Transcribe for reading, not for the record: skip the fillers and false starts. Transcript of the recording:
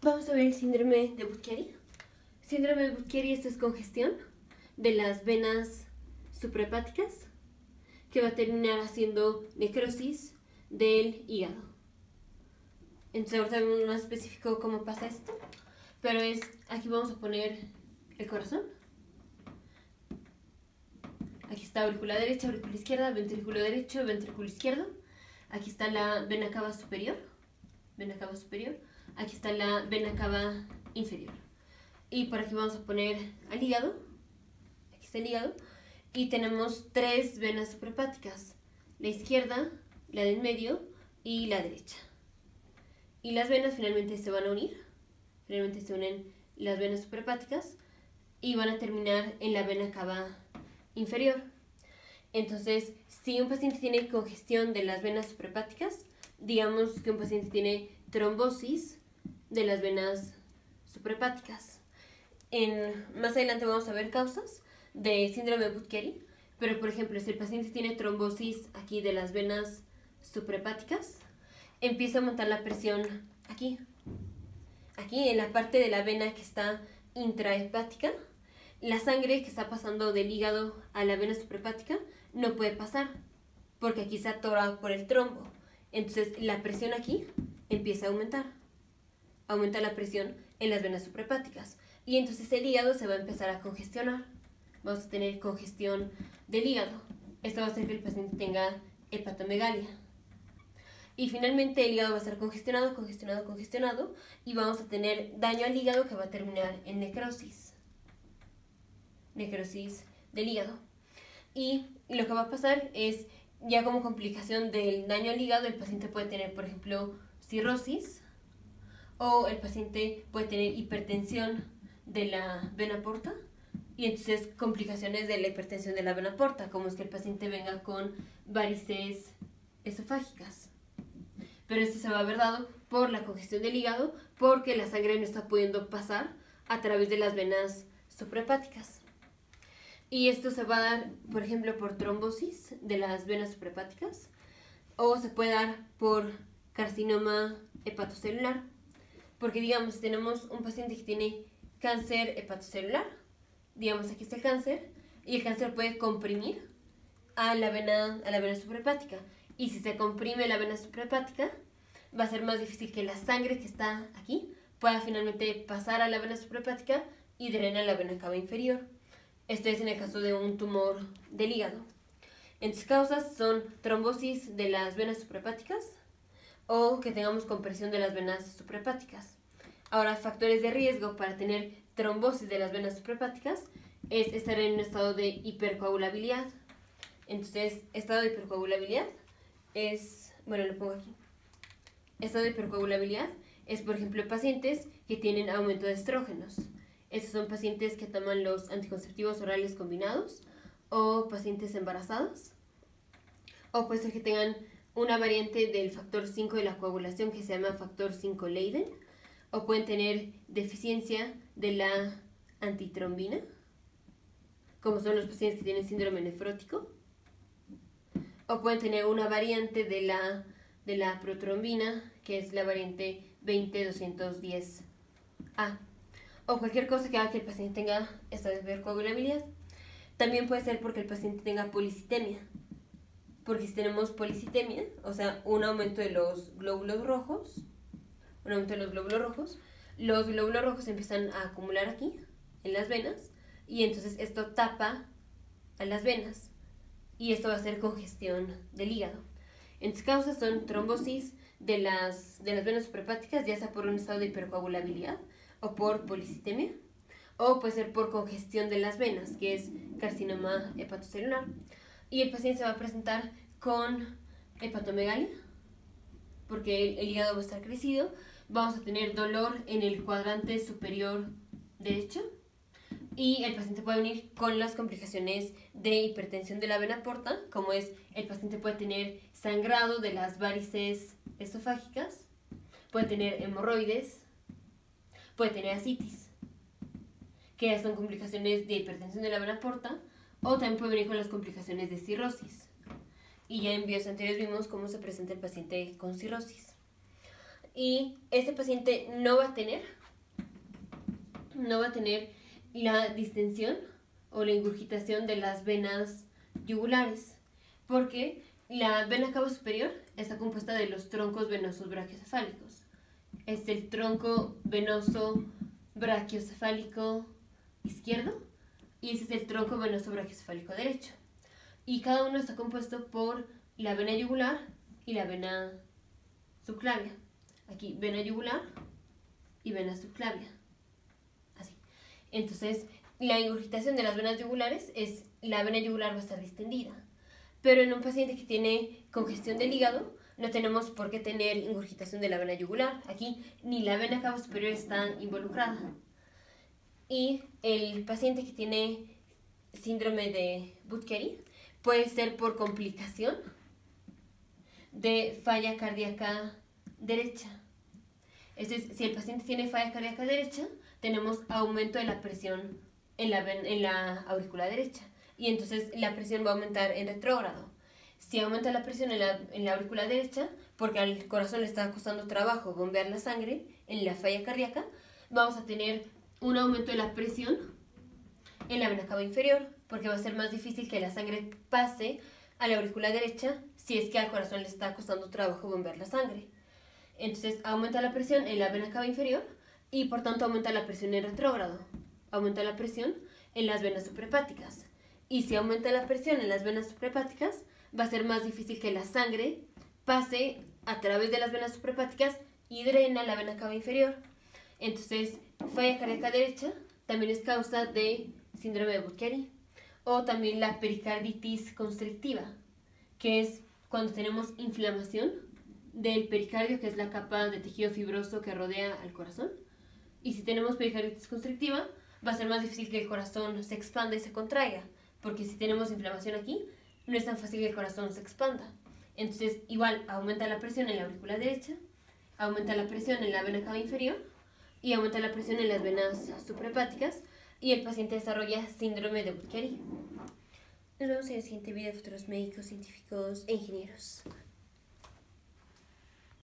Vamos a ver el síndrome de Budd-Chiari. Síndrome de Budd-Chiari, esto es congestión de las venas suprahepáticas que va a terminar haciendo necrosis del hígado. Entonces ahorita vemos más específico cómo pasa esto, pero es, aquí vamos a poner el corazón. Aquí está aurícula derecha, aurícula izquierda, ventrículo derecho, ventrículo izquierdo. Aquí está la vena cava superior, vena cava superior. Aquí está la vena cava inferior. Y por aquí vamos a poner al hígado. Aquí está el hígado. Y tenemos tres venas suprahepáticas: la izquierda, la del medio y la derecha. Y las venas finalmente se van a unir. Finalmente se unen las venas suprahepáticas y van a terminar en la vena cava inferior. Entonces, si un paciente tiene congestión de las venas suprahepáticas, digamos que un paciente tiene trombosis de las venas suprahepáticas. Más adelante vamos a ver causas de síndrome de Budd-Chiari, pero por ejemplo, si el paciente tiene trombosis aquí de las venas suprahepáticas, empieza a aumentar la presión aquí en la parte de la vena que está intrahepática. La sangre que está pasando del hígado a la vena suprahepática no puede pasar porque aquí se atora por el trombo. Entonces la presión aquí empieza a aumentar. Aumenta la presión en las venas suprahepáticas y entonces el hígado se va a empezar a congestionar. Vamos a tener congestión del hígado. Esto va a hacer que el paciente tenga hepatomegalia. Y finalmente el hígado va a estar congestionado, congestionado, congestionado y vamos a tener daño al hígado que va a terminar en necrosis. Necrosis del hígado. Y lo que va a pasar es, ya como complicación del daño al hígado, el paciente puede tener, por ejemplo, cirrosis, o el paciente puede tener hipertensión de la vena porta, y entonces complicaciones de la hipertensión de la vena porta, como es que el paciente venga con varices esofágicas. Pero esto se va a haber dado por la congestión del hígado, porque la sangre no está pudiendo pasar a través de las venas suprahepáticas. Y esto se va a dar, por ejemplo, por trombosis de las venas suprahepáticas, o se puede dar por carcinoma hepatocelular, porque digamos, si tenemos un paciente que tiene cáncer hepatocelular, digamos, aquí está el cáncer, y el cáncer puede comprimir a la vena suprahepática, y si se comprime la vena suprahepática, va a ser más difícil que la sangre que está aquí pueda finalmente pasar a la vena suprahepática y drenar la vena cava inferior. Esto es en el caso de un tumor del hígado. Entonces, causas son trombosis de las venas suprahepáticas o que tengamos compresión de las venas suprahepáticas. Ahora, factores de riesgo para tener trombosis de las venas suprahepáticas es estar en un estado de hipercoagulabilidad. Entonces, estado de hipercoagulabilidad es, bueno, lo pongo aquí. Estado de hipercoagulabilidad es, por ejemplo, pacientes que tienen aumento de estrógenos. Estos son pacientes que toman los anticonceptivos orales combinados o pacientes embarazadas. O puede ser que tengan una variante del factor 5 de la coagulación que se llama factor 5 Leiden. O pueden tener deficiencia de la antitrombina, como son los pacientes que tienen síndrome nefrótico. O pueden tener una variante de la protrombina, que es la variante 20210A. O cualquier cosa que haga que el paciente tenga esta hipercoagulabilidad. También puede ser porque el paciente tenga policitemia. Porque si tenemos policitemia, o sea, un aumento de los glóbulos rojos, los glóbulos rojos se empiezan a acumular aquí, en las venas, y entonces esto tapa a las venas. Y esto va a ser congestión del hígado. Entonces, causas son trombosis de las venas suprahepáticas, ya sea por un estado de hipercoagulabilidad o por policitemia, o puede ser por congestión de las venas, que es carcinoma hepatocelular. Y el paciente se va a presentar con hepatomegalia, porque el hígado va a estar crecido. Vamos a tener dolor en el cuadrante superior derecho, y el paciente puede venir con las complicaciones de hipertensión de la vena porta, como es el paciente puede tener sangrado de las varices esofágicas, puede tener hemorroides, puede tener ascitis, que son complicaciones de hipertensión de la vena porta, o también puede venir con las complicaciones de cirrosis. Y ya en videos anteriores vimos cómo se presenta el paciente con cirrosis. y este paciente no va a tener la distensión o la ingurgitación de las venas yugulares, porque la vena cava superior está compuesta de los troncos venosos brachiocefálicos. Es el tronco venoso brachiocefálico izquierdo y ese es el tronco venoso brachiocefálico derecho. Y cada uno está compuesto por la vena yugular y la vena subclavia. Aquí, vena yugular y vena subclavia. Así. Entonces, la ingurgitación de las venas yugulares es, la vena yugular va a estar distendida. Pero en un paciente que tiene congestión del hígado, no tenemos por qué tener ingurgitación de la vena yugular. Aquí, ni la vena cava superior está involucrada. Y el paciente que tiene síndrome de Budd-Chiari puede ser por complicación de falla cardíaca derecha. Entonces, si el paciente tiene falla cardíaca derecha, tenemos aumento de la presión en la aurícula derecha. Y entonces la presión va a aumentar en retrógrado. Si aumenta la presión en la aurícula derecha, porque al corazón le está costando trabajo bombear la sangre en la falla cardíaca, vamos a tener un aumento de la presión en la vena cava inferior, porque va a ser más difícil que la sangre pase a la aurícula derecha si es que al corazón le está costando trabajo bombear la sangre. Entonces aumenta la presión en la vena cava inferior y por tanto aumenta la presión en retrógrado. Aumenta la presión en las venas suprahepáticas. Y si aumenta la presión en las venas suprahepáticas, va a ser más difícil que la sangre pase a través de las venas suprahepáticas y drena la vena cava inferior. Entonces, falla cardíaca derecha también es causa de síndrome de Budd-Chiari. O también la pericarditis constrictiva, que es cuando tenemos inflamación del pericardio, que es la capa de tejido fibroso que rodea al corazón. Y si tenemos pericarditis constrictiva, va a ser más difícil que el corazón se expanda y se contraiga, porque si tenemos inflamación aquí, no es tan fácil que el corazón se expanda. Entonces, igual, aumenta la presión en la aurícula derecha, aumenta la presión en la vena cava inferior y aumenta la presión en las venas suprahepáticas y el paciente desarrolla síndrome de Budd-Chiari. Nos vemos en el siguiente video de futuros médicos, científicos e ingenieros.